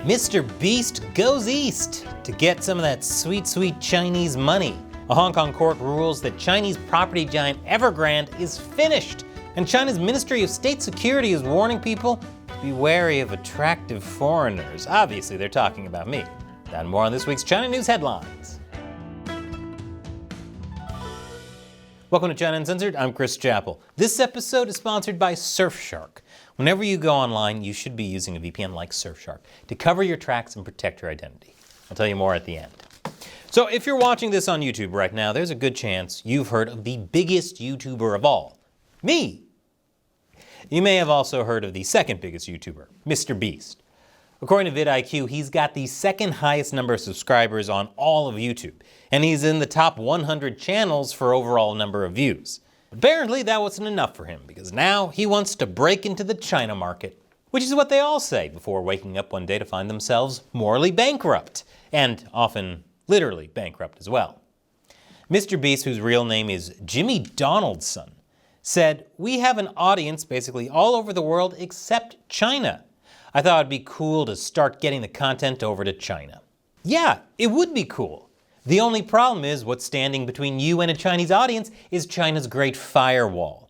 MrBeast goes east to get some of that sweet, sweet Chinese money. A Hong Kong court rules that Chinese property giant Evergrande is finished, and China's Ministry of State Security is warning people to be wary of attractive foreigners. Obviously, they're talking about me. That and more on this week's China News Headlines. Welcome to China Uncensored, I'm Chris Chappell. This episode is sponsored by Surfshark. Whenever you go online, you should be using a VPN like Surfshark to cover your tracks and protect your identity. I'll tell you more at the end. So if you're watching this on YouTube right now, there's a good chance you've heard of the biggest YouTuber of all, me. You may have also heard of the second biggest YouTuber, MrBeast. According to vidIQ, he's got the second highest number of subscribers on all of YouTube, and he's in the top 100 channels for overall number of views. Apparently that wasn't enough for him, because now he wants to break into the China market, which is what they all say before waking up one day to find themselves morally bankrupt, and often literally bankrupt as well. MrBeast, whose real name is Jimmy Donaldson, said, "We have an audience basically all over the world except China. I thought it'd be cool to start getting the content over to China." Yeah, it would be cool. The only problem is what's standing between you and a Chinese audience is China's great firewall.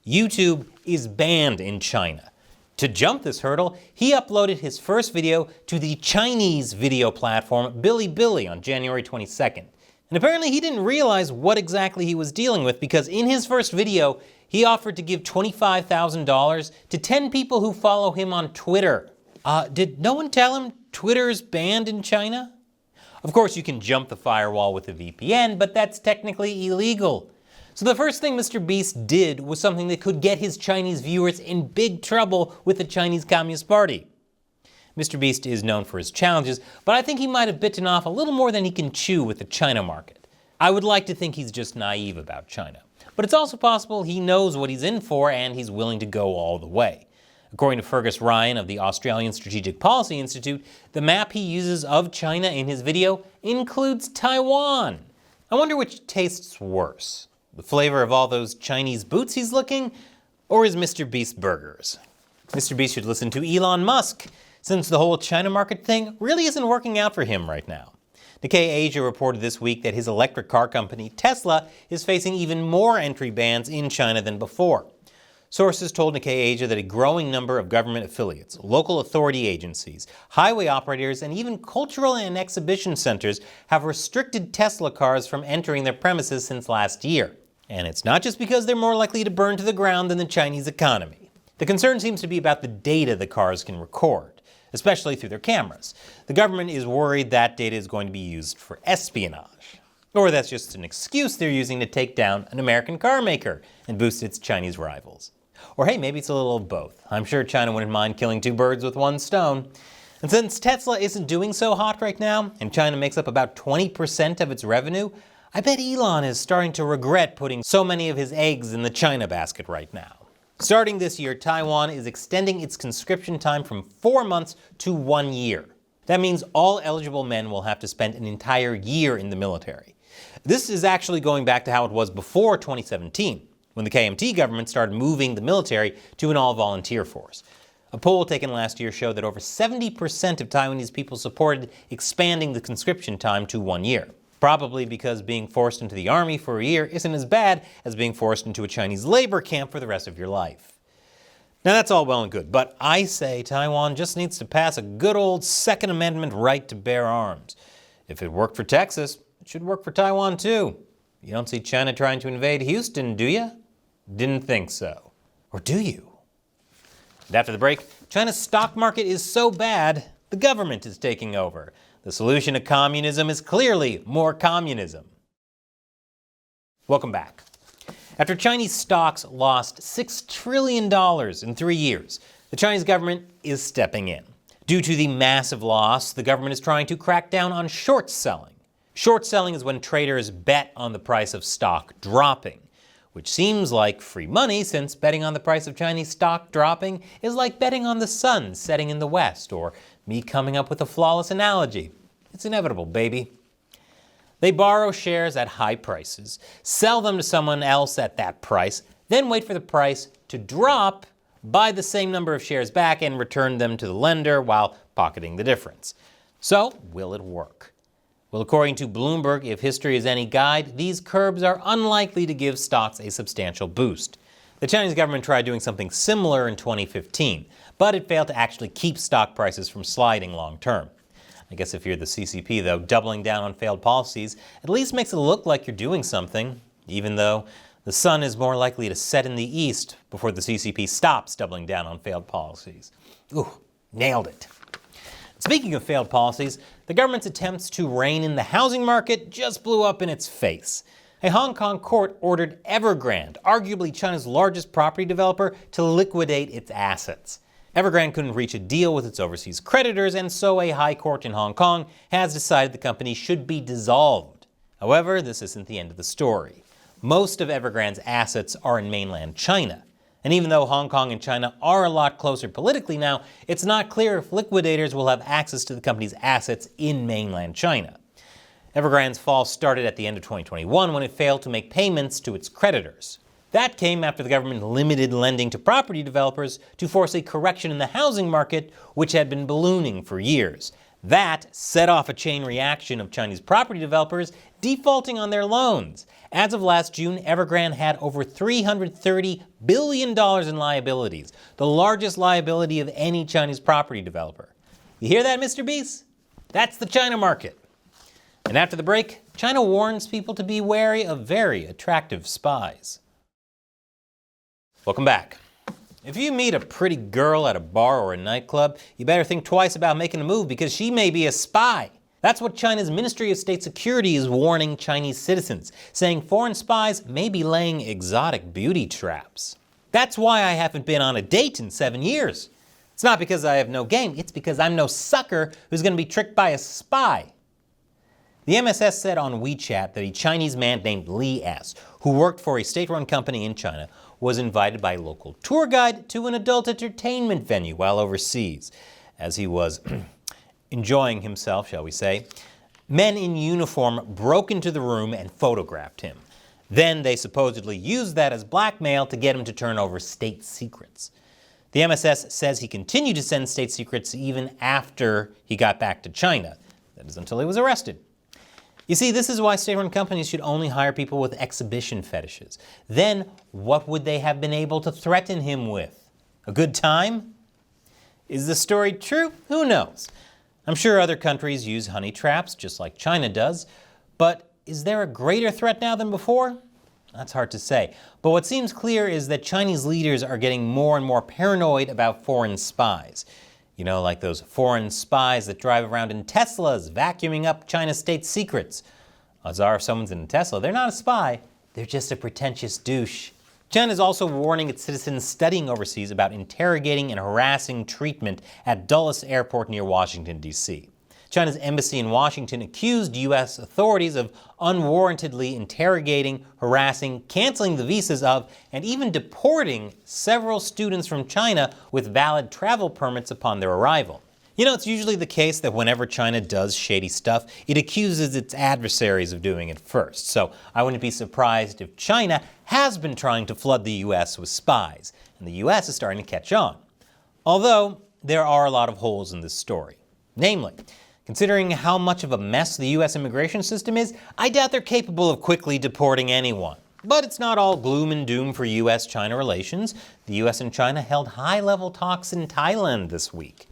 YouTube is banned in China. To jump this hurdle, he uploaded his first video to the Chinese video platform Bilibili on January 22nd. And apparently he didn't realize what exactly he was dealing with, because in his first video, he offered to give $25,000 to 10 people who follow him on Twitter. Did no one tell him Twitter's banned in China? Of course, you can jump the firewall with a VPN, but that's technically illegal. So the first thing MrBeast did was something that could get his Chinese viewers in big trouble with the Chinese Communist Party. MrBeast is known for his challenges, but I think he might have bitten off a little more than he can chew with the China market. I would like to think he's just naive about China, but it's also possible he knows what he's in for and he's willing to go all the way. According to Fergus Ryan of the Australian Strategic Policy Institute, the map he uses of China in his video includes Taiwan. I wonder which tastes worse, the flavor of all those Chinese boots he's licking, or his MrBeast burgers. MrBeast should listen to Elon Musk, since the whole China market thing really isn't working out for him right now. Nikkei Asia reported this week that his electric car company, Tesla, is facing even more entry bans in China than before. Sources told Nikkei Asia that a growing number of government affiliates, local authority agencies, highway operators, and even cultural and exhibition centers have restricted Tesla cars from entering their premises since last year. And it's not just because they're more likely to burn to the ground than the Chinese economy. The concern seems to be about the data the cars can record, especially through their cameras. The government is worried that data is going to be used for espionage. Or that's just an excuse they're using to take down an American car maker and boost its Chinese rivals. Or hey, maybe it's a little of both. I'm sure China wouldn't mind killing two birds with one stone. And since Tesla isn't doing so hot right now, and China makes up about 20% of its revenue, I bet Elon is starting to regret putting so many of his eggs in the China basket right now. Starting this year, Taiwan is extending its conscription time from 4 months to 1 year. That means all eligible men will have to spend an entire year in the military. This is actually going back to how it was before 2017, when the KMT government started moving the military to an all-volunteer force. A poll taken last year showed that over 70% of Taiwanese people supported expanding the conscription time to 1 year. Probably because being forced into the army for a year isn't as bad as being forced into a Chinese labor camp for the rest of your life. Now that's all well and good, but I say Taiwan just needs to pass a good old Second Amendment right to bear arms. If it worked for Texas, it should work for Taiwan too. You don't see China trying to invade Houston, do you? Didn't think so. Or do you? And after the break, China's stock market is so bad, the government is taking over. The solution to communism is clearly more communism. Welcome back. After Chinese stocks lost $6 trillion in 3 years, the Chinese government is stepping in. Due to the massive loss, the government is trying to crack down on short selling. Short selling is when traders bet on the price of stock dropping, which seems like free money since betting on the price of Chinese stock dropping is like betting on the sun setting in the west, or me coming up with a flawless analogy. It's inevitable, baby. They borrow shares at high prices, sell them to someone else at that price, then wait for the price to drop, buy the same number of shares back, and return them to the lender while pocketing the difference. So, will it work? Well, according to Bloomberg, if history is any guide, these curbs are unlikely to give stocks a substantial boost. The Chinese government tried doing something similar in 2015, but it failed to actually keep stock prices from sliding long term. I guess if you're the CCP, though, doubling down on failed policies at least makes it look like you're doing something, even though the sun is more likely to set in the east before the CCP stops doubling down on failed policies. Ooh, nailed it. Speaking of failed policies, the government's attempts to rein in the housing market just blew up in its face. A Hong Kong court ordered Evergrande, arguably China's largest property developer, to liquidate its assets. Evergrande couldn't reach a deal with its overseas creditors, and so a high court in Hong Kong has decided the company should be dissolved. However, this isn't the end of the story. Most of Evergrande's assets are in mainland China. And even though Hong Kong and China are a lot closer politically now, it's not clear if liquidators will have access to the company's assets in mainland China. Evergrande's fall started at the end of 2021 when it failed to make payments to its creditors. That came after the government limited lending to property developers to force a correction in the housing market, which had been ballooning for years. That set off a chain reaction of Chinese property developers defaulting on their loans. As of last June, Evergrande had over $330 billion in liabilities, the largest liability of any Chinese property developer. You hear that, MrBeast? That's the China market. And after the break, China warns people to be wary of very attractive spies. Welcome back. If you meet a pretty girl at a bar or a nightclub, you better think twice about making a move because she may be a spy. That's what China's Ministry of State Security is warning Chinese citizens, saying foreign spies may be laying exotic beauty traps. That's why I haven't been on a date in 7 years. It's not because I have no game, it's because I'm no sucker who's going to be tricked by a spy. The MSS said on WeChat that a Chinese man named Li S., who worked for a state-run company in China, was invited by a local tour guide to an adult entertainment venue while overseas. As he was enjoying himself, shall we say, men in uniform broke into the room and photographed him. Then they supposedly used that as blackmail to get him to turn over state secrets. The MSS says he continued to send state secrets even after he got back to China. That is until he was arrested. You see, this is why state-run companies should only hire people with exhibition fetishes. Then, what would they have been able to threaten him with? A good time? Is the story true? Who knows? I'm sure other countries use honey traps, just like China does. But is there a greater threat now than before? That's hard to say. But what seems clear is that Chinese leaders are getting more and more paranoid about foreign spies. You know, like those foreign spies that drive around in Teslas, vacuuming up China's state secrets. Odds are if someone's in a Tesla, they're not a spy, they're just a pretentious douche. China is also warning its citizens studying overseas about interrogating and harassing treatment at Dulles Airport near Washington, D.C. China's embassy in Washington accused U.S. authorities of unwarrantedly interrogating, harassing, canceling the visas of, and even deporting several students from China with valid travel permits upon their arrival. You know, it's usually the case that whenever China does shady stuff, it accuses its adversaries of doing it first. So I wouldn't be surprised if China has been trying to flood the U.S. with spies, and the U.S. is starting to catch on. Although, there are a lot of holes in this story. Namely, considering how much of a mess the U.S. immigration system is, I doubt they're capable of quickly deporting anyone. But it's not all gloom and doom for U.S.-China relations. The U.S. and China held high-level talks in Thailand this week.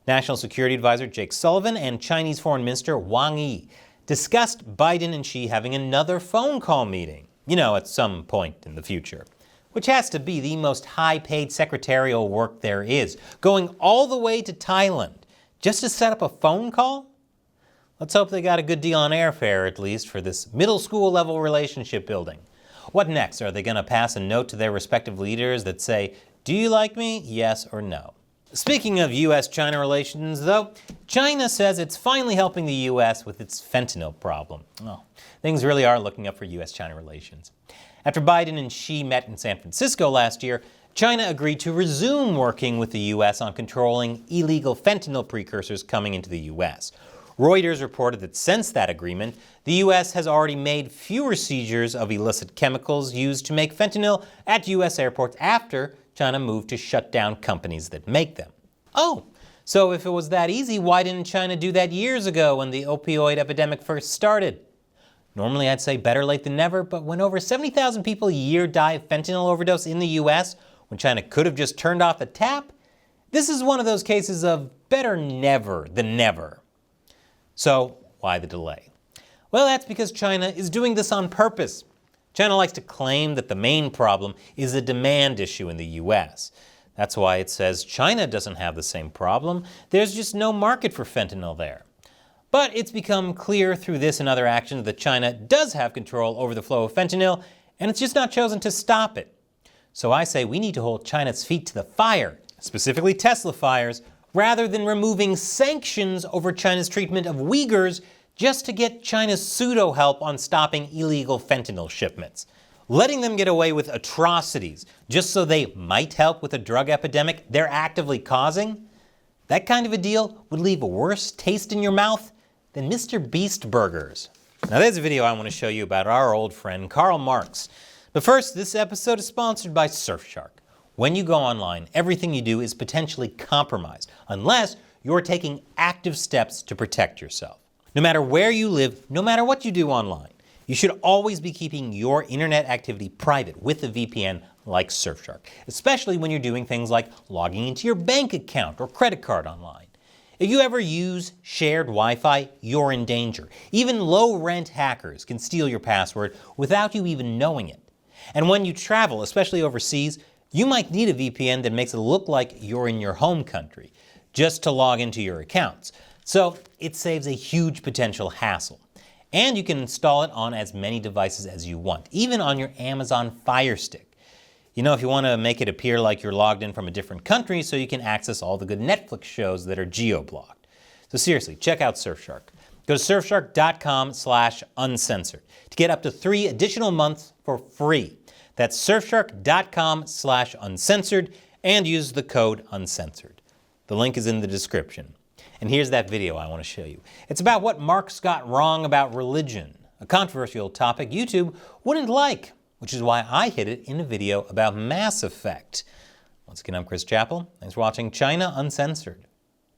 National Security Advisor Jake Sullivan and Chinese Foreign Minister Wang Yi discussed Biden and Xi having another phone call meeting, you know, at some point in the future, which has to be the most high-paid secretarial work there is, going all the way to Thailand just to set up a phone call? Let's hope they got a good deal on airfare, at least, for this middle school level relationship building. What next? Are they going to pass a note to their respective leaders that say, do you like me? Yes or no? Speaking of U.S.-China relations, though, China says it's finally helping the U.S. with its fentanyl problem. Oh, things really are looking up for U.S.-China relations. After Biden and Xi met in San Francisco last year, China agreed to resume working with the U.S. on controlling illegal fentanyl precursors coming into the U.S. Reuters reported that since that agreement, the U.S. has already made fewer seizures of illicit chemicals used to make fentanyl at U.S. airports after China moved to shut down companies that make them. Oh, So if it was that easy, why didn't China do that years ago when the opioid epidemic first started? Normally I'd say better late than never, but when over 70,000 people a year die of fentanyl overdose in the US, when China could have just turned off the tap, this is one of those cases of better never than never. So why the delay? Well, that's because China is doing this on purpose. China likes to claim that the main problem is a demand issue in the US. That's why it says China doesn't have the same problem. There's just no market for fentanyl there. But it's become clear through this and other actions that China does have control over the flow of fentanyl, and it's just not chosen to stop it. So I say we need to hold China's feet to the fire, specifically Tesla fires, rather than removing sanctions over China's treatment of Uyghurs just to get China's pseudo-help on stopping illegal fentanyl shipments. Letting them get away with atrocities just so they might help with a drug epidemic they're actively causing? That kind of a deal would leave a worse taste in your mouth than MrBeast burgers. Now there's a video I want to show you about our old friend Karl Marx. But first, this episode is sponsored by Surfshark. When you go online, everything you do is potentially compromised, unless you're taking active steps to protect yourself. No matter where you live, no matter what you do online, you should always be keeping your internet activity private with a VPN like Surfshark, especially when you're doing things like logging into your bank account or credit card online. If you ever use shared Wi-Fi, you're in danger. Even low-rent hackers can steal your password without you even knowing it. And when you travel, especially overseas, you might need a VPN that makes it look like you're in your home country, just to log into your accounts. So it saves a huge potential hassle. And you can install it on as many devices as you want, even on your Amazon Fire Stick. You know, if you want to make it appear like you're logged in from a different country so you can access all the good Netflix shows that are geo-blocked. So seriously, check out Surfshark. Go to surfshark.com/uncensored to get up to 3 additional months for free. That's surfshark.com/uncensored and use the code uncensored. The link is in the description. And here's that video I want to show you. It's about what Marx got wrong about religion, a controversial topic YouTube wouldn't like, which is why I hid it in a video about Mass Effect. Once again, I'm Chris Chappell. Thanks for watching China Uncensored.